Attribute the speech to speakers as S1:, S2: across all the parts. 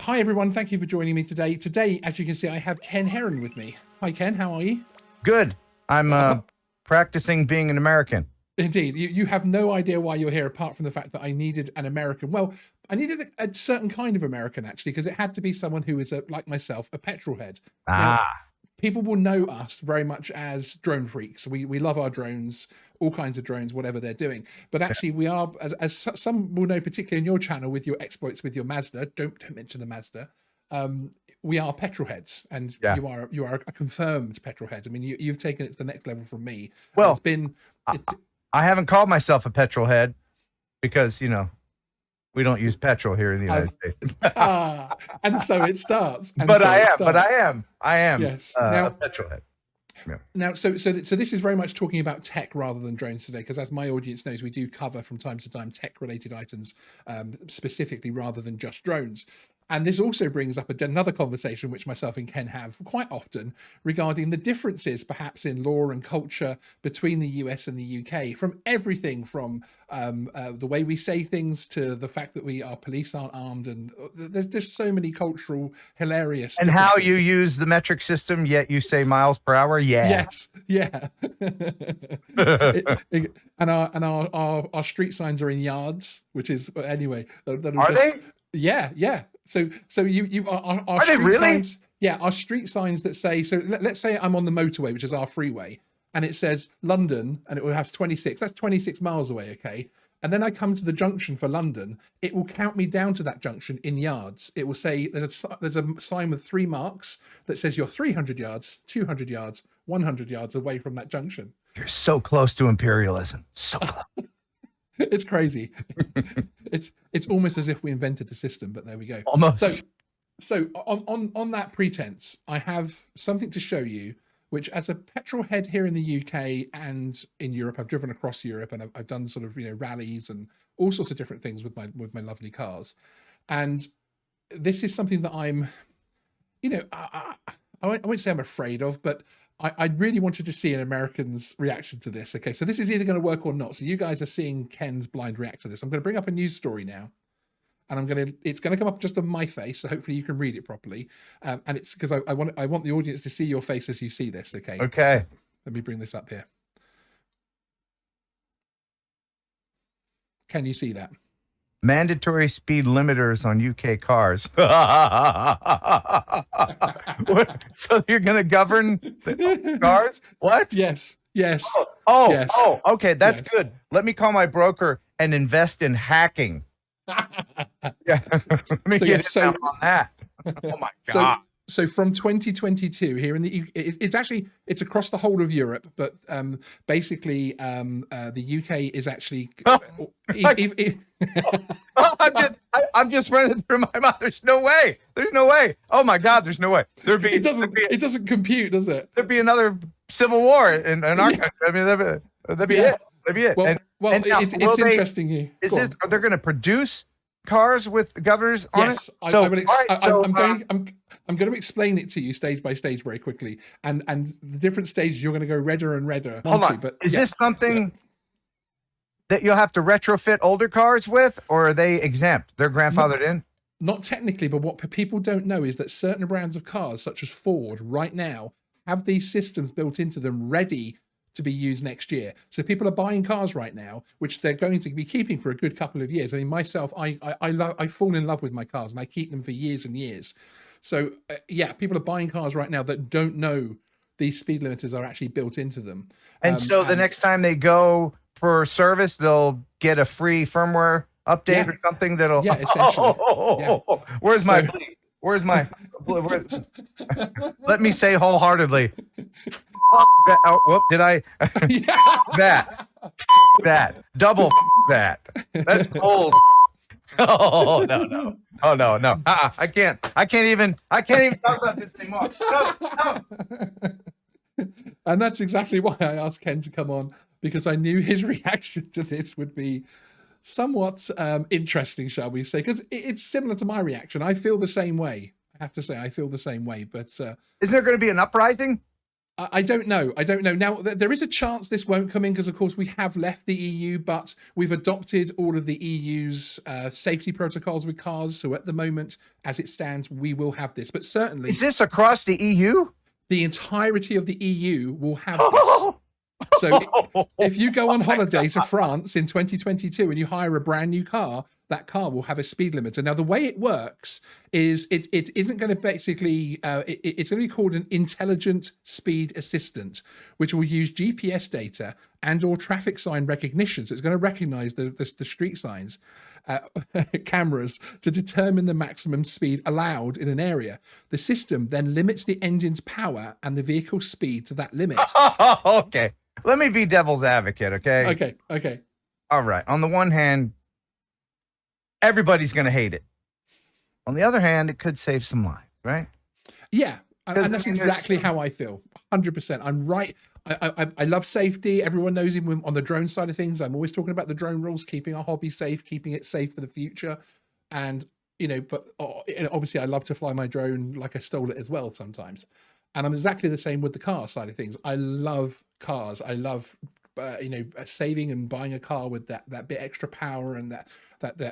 S1: Hi, everyone. Thank you for joining me today. Today, as you can see, I have Ken Heron with me. Hi, Ken. How are you?
S2: Good. I'm practicing being an American.
S1: Indeed. You have no idea why you're here, apart from the fact that I needed an American. Well, I needed a certain kind of American, actually, because it had to be someone who is, like myself, a petrol head. Now, people will know us very much as drone freaks. We love our drones, all kinds of drones, whatever they're doing. But actually, we are, as some will know, particularly in your channel with your exploits with your Mazda. Don't mention the Mazda. We are petrol heads, and you are a confirmed petrol head. I mean, you've taken it to the next level from me.
S2: Well, I haven't called myself a petrol head because we don't use petrol here in the United States.
S1: And so it starts.
S2: But I am.
S1: Yes.
S2: A petrol head. Yeah.
S1: Now, so this is very much talking about tech rather than drones today, because as my audience knows, we do cover from time to time tech-related items specifically rather than just drones. And this also brings up another conversation which myself and Ken have quite often regarding the differences perhaps in law and culture between the US and the UK, from everything from the way we say things to the fact that our police aren't armed, and there's just so many cultural hilarious
S2: and
S1: differences.
S2: How you use the metric system, yet you say miles per hour.
S1: Yes, yeah. And our street signs are in yards, which is anyway.
S2: Are they?
S1: Yeah. So our
S2: are
S1: street
S2: they really?
S1: signs. Yeah, our street signs that say, so let's say I'm on the motorway, which is our freeway, and it says London, and it will have 26. That's 26 miles away, okay? And then I come to the junction for London. It will count me down to that junction in yards. It will say there's a sign with 3 marks that says you're 300 yards, 200 yards, 100 yards away from that junction.
S2: You're so close to imperialism. So close.
S1: It's crazy. It's almost as if we invented the system, but there we go.
S2: Almost.
S1: So on that pretense, I have something to show you, which as a petrol head here in the UK and in Europe, I've driven across Europe, and I've done sort of rallies and all sorts of different things with my lovely cars. And this is something that I'm, I won't say I'm afraid of, but I really wanted to see an American's reaction to this. Okay, so this is either going to work or not. So you guys are seeing Ken's blind react to this. I'm going to bring up a news story now, and it's going to come up just on my face. So hopefully you can read it properly. And it's because I want the audience to see your face as you see this. Okay.
S2: Okay.
S1: So let me bring this up here. Can you see that?
S2: Mandatory speed limiters on UK cars. So you're going to govern the cars? What?
S1: Yes.
S2: Yes. Okay. That's good. Let me call my broker and invest in hacking. Yeah. Let me get on that. Oh my God.
S1: So from 2022 here in the it's across the whole of Europe, but basically the UK is actually
S2: I'm just running through my mind. There's no way. Oh my God, there's no way.
S1: It doesn't compute, does it?
S2: There'd be another civil war in our country. I mean, that'd be it. That'd be it.
S1: Well, it's interesting here.
S2: Are they going to produce cars with governors on it?
S1: I'm going to explain it to you stage by stage very quickly, and the different stages you're going to go redder and redder.
S2: Hold on. But is this something that you'll have to retrofit older cars with, or are they exempt? They're grandfathered in?
S1: Not technically, but what people don't know is that certain brands of cars, such as Ford, right now have these systems built into them ready to be used next year. So people are buying cars right now, which they're going to be keeping for a good couple of years. I mean, myself, I fall in love with my cars, and I keep them for years and years. So people are buying cars right now that don't know these speed limiters are actually built into them.
S2: And so the next time they go for service, they'll get a free firmware update or something that'll.
S1: Yeah, essentially.
S2: Where's my? Let me say wholeheartedly. Did I? that double that. That's old. Oh no. Oh no. I can't even talk about this anymore. No.
S1: And that's exactly why I asked Ken to come on, because I knew his reaction to this would be somewhat interesting, shall we say, because it's similar to my reaction. I feel the same way. I have to say, I feel the same way. But
S2: is there going to be an uprising?
S1: I don't know. I don't know. Now, there is a chance this won't come in because, of course, we have left the EU, but we've adopted all of the EU's safety protocols with cars. So at the moment, as it stands, we will have this. But certainly...
S2: Is this across the EU?
S1: The entirety of the EU will have this. So if you go on holiday to France in 2022 and you hire a brand new car, that car will have a speed limiter. Now, the way it works is it isn't going to basically, it's going to be called an intelligent speed assistant, which will use GPS data and or traffic sign recognition. So it's going to recognize the street signs, cameras to determine the maximum speed allowed in an area. The system then limits the engine's power and the vehicle's speed to that limit.
S2: Okay. Let me be devil's advocate, okay?
S1: Okay.
S2: All right. On the one hand, everybody's going to hate it. On the other hand, it could save some lives, right?
S1: Yeah. And that's exactly how I feel. 100%. I'm right. I love safety. Everyone knows even on the drone side of things, I'm always talking about the drone rules, keeping our hobby safe, keeping it safe for the future. And, but obviously I love to fly my drone like I stole it as well sometimes. And I'm exactly the same with the car side of things. I love cars. I love, saving and buying a car with that bit extra power and that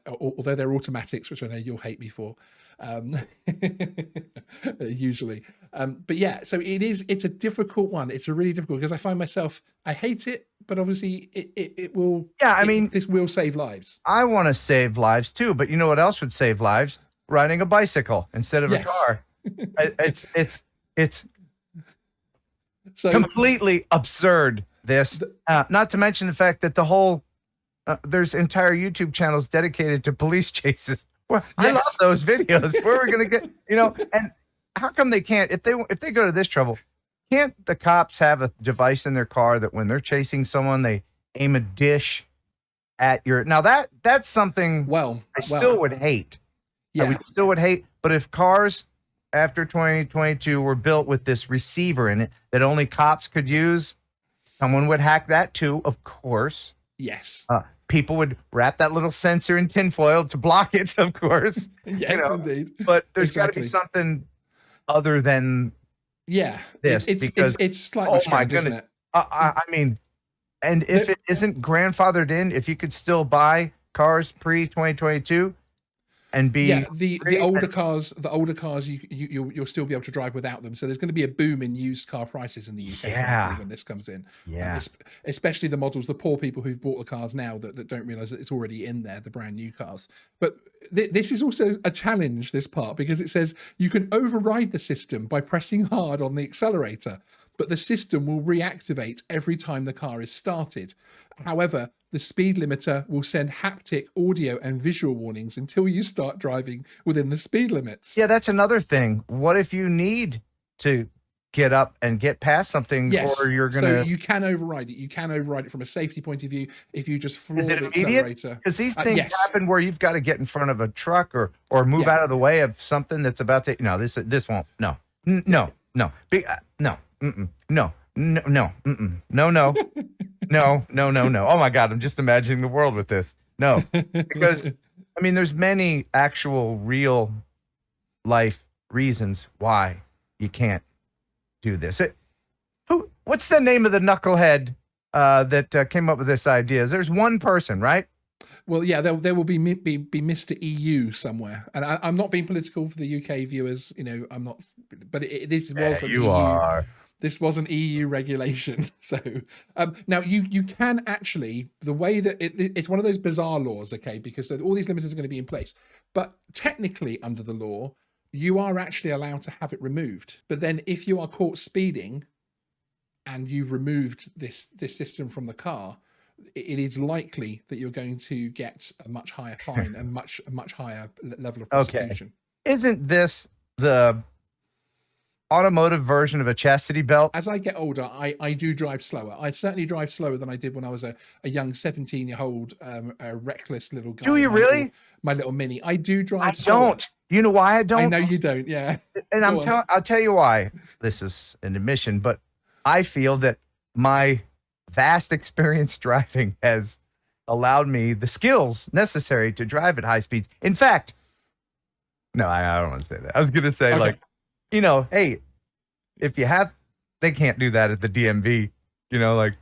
S1: although they're automatics, which I know you'll hate me for, usually. But yeah, so it's a difficult one. It's a really difficult because I find myself, I hate it, but obviously it will.
S2: Yeah,
S1: this will save lives.
S2: I want to save lives too, but you know what else would save lives? Riding a bicycle instead of a car. It's so completely absurd. This, not to mention the fact that the whole there's entire YouTube channels dedicated to police chases. Well, I love those videos. Where we're gonna get, and how come they can't? If they go to this trouble, can't the cops have a device in their car that when they're chasing someone, they aim a dish at your? Now that's something. I still would hate. Yeah, I still would hate. But if cars after 2022 were built with this receiver in it that only cops could use, someone would hack that too, of course.
S1: Yes.
S2: People would wrap that little sensor in tinfoil to block it, of course.
S1: Yes, indeed.
S2: But there's got to be something other than this.
S1: It's slightly strange, isn't it?
S2: I mean, and if it isn't grandfathered in, if you could still buy cars pre-2022 and be
S1: the older cars you'll still be able to drive without them. So there's going to be a boom in used car prices in the UK when this comes in. Especially the models, the poor people who've bought the cars now that don't realize that it's already in there, the brand new cars. But this is also a challenge, this part, because it says you can override the system by pressing hard on the accelerator, but the system will reactivate every time the car is started. However, the speed limiter will send haptic, audio, and visual warnings until you start driving within the speed limits.
S2: Yeah, that's another thing. What if you need to get up and get past something, or you're going to...
S1: So you can override it. You can override it from a safety point of view if you just floor the accelerator.
S2: Because these things happen where you've got to get in front of a truck or move out of the way of something that's about to... No, this won't. No. No. No. No. No. No. Oh my God, I'm just imagining the world with this. No, because there's many actual real life reasons why you can't do this. What's the name of the knucklehead that came up with this idea? There's one person, right?
S1: Well, yeah, there will be Mr. EU somewhere, and I'm not being political for the UK viewers. I'm not, but this was an EU. This was an EU regulation. So now you can actually, the way that it's one of those bizarre laws, okay, because all these limiters are going to be in place. But technically under the law, you are actually allowed to have it removed. But then if you are caught speeding and you've removed this system from the car, it is likely that you're going to get a much higher fine and a much higher level of prosecution.
S2: Okay. Isn't this the automotive version of a chastity belt?
S1: As I get older, I do drive slower. I certainly drive slower than I did when I was a young 17-year-old, a reckless little guy.
S2: Do you really?
S1: My little Mini. I do drive slower.
S2: I don't. You know why I don't?
S1: I know you don't, yeah.
S2: And I'll tell you why. This is an admission, but I feel that my vast experience driving has allowed me the skills necessary to drive at high speeds. In fact, no, I don't want to say that. I was going to say, hey, if you have they can't do that at the DMV. You know, like,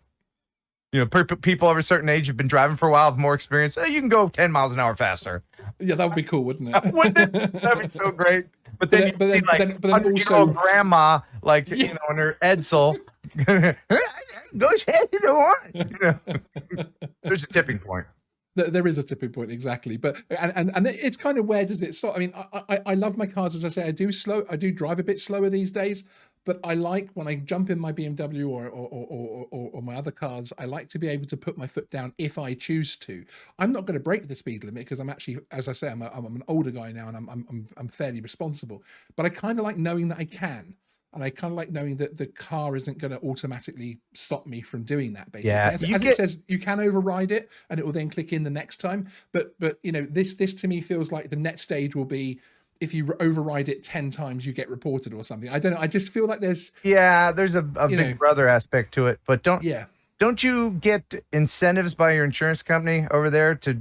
S2: people of a certain age have been driving for a while, have more experience. You can go 10 miles an hour faster.
S1: Yeah, that would be cool, wouldn't it?
S2: Wouldn't it? That'd be so great. But then,
S1: but then also
S2: grandma, like, in her Edsel, go ahead, you don't want. There's a tipping point.
S1: There is a tipping point, exactly. But and it's kind of, where does it stop? I mean, I love my cars, as I say. I do drive a bit slower these days, but I like, when I jump in my BMW or my other cars, I like to be able to put my foot down if I choose to. I'm not going to break the speed limit because I'm actually, as I say, I'm an older guy now, and I'm fairly responsible. But I kind of like knowing that I can. And I kind of like knowing that the car isn't going to automatically stop me from doing that, basically.
S2: Yeah,
S1: as it says, you can override it and it will then click in the next time. But this to me feels like the next stage will be, if you override it 10 times, you get reported or something. I don't know. I just feel like there's
S2: a big brother aspect to it. But don't you get incentives by your insurance company over there to,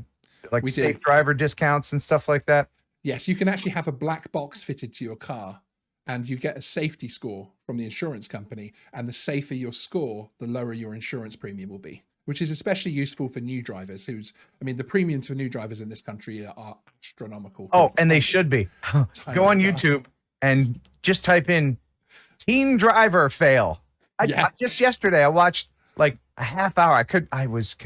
S2: like, safe driver discounts and stuff like that?
S1: Yes, you can actually have a black box fitted to your car, and you get a safety score from the insurance company. And the safer your score, the lower your insurance premium will be, which is especially useful for new drivers. The premiums for new drivers in this country are astronomical.
S2: Oh, and they should be. Go on YouTube and just type in teen driver fail. Just yesterday, I watched like a half hour. I was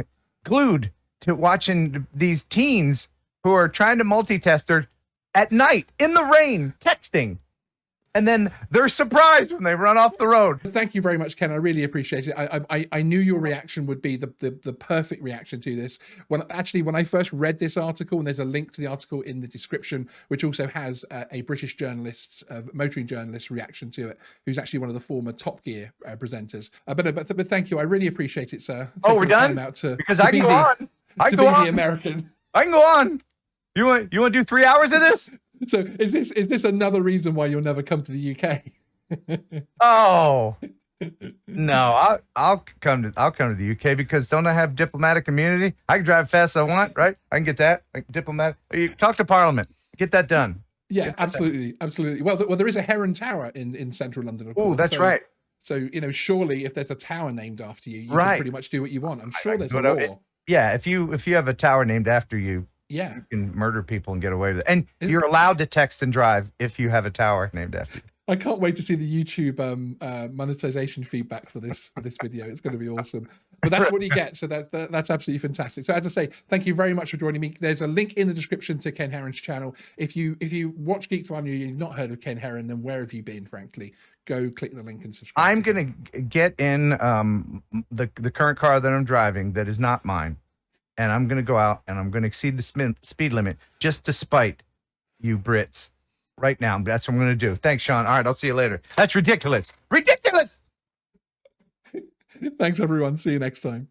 S2: glued to watching these teens who are trying to multitask at night in the rain, texting. And then they're surprised when they run off the road.
S1: Thank you very much, Ken. I really appreciate it. I knew your reaction would be the perfect reaction to this. When I first read this article, and there's a link to the article in the description, which also has a British journalist, motoring journalist reaction to it, who's actually one of the former Top Gear presenters. But thank you. I really appreciate it, sir.
S2: We're done? Because I can go on. I can go on.
S1: The American.
S2: I can go on. You want to do 3 hours of this?
S1: So is this another reason why you'll never come to the UK?
S2: Oh no, I'll come to the UK because don't I have diplomatic immunity? I can drive fast as I want, right? I can get that. Diplomatic. You talk to Parliament, get that done.
S1: Yeah, absolutely. Well, there is a Heron Tower in central London, of course.
S2: Oh, that's right.
S1: So surely if there's a tower named after you, you can pretty much do what you want. I'm sure there's a law.
S2: Yeah, if you have a tower named after you.
S1: Yeah,
S2: you can murder people and get away with it. And you're allowed to text and drive if you have a tower named after you.
S1: I can't wait to see the YouTube monetization feedback for this video. It's going to be awesome. But that's what you get. So that's absolutely fantastic. So as I say, thank you very much for joining me. There's a link in the description to Ken Heron's channel. If you watch Geeksvana and you've not heard of Ken Heron, then where have you been, frankly? Go click the link and subscribe.
S2: I'm going to get in the current car that I'm driving that is not mine. And I'm going to go out and I'm going to exceed the speed limit just to spite you Brits right now. That's what I'm going to do. Thanks, Sean. All right, I'll see you later. That's ridiculous. Ridiculous.
S1: Thanks, everyone. See you next time.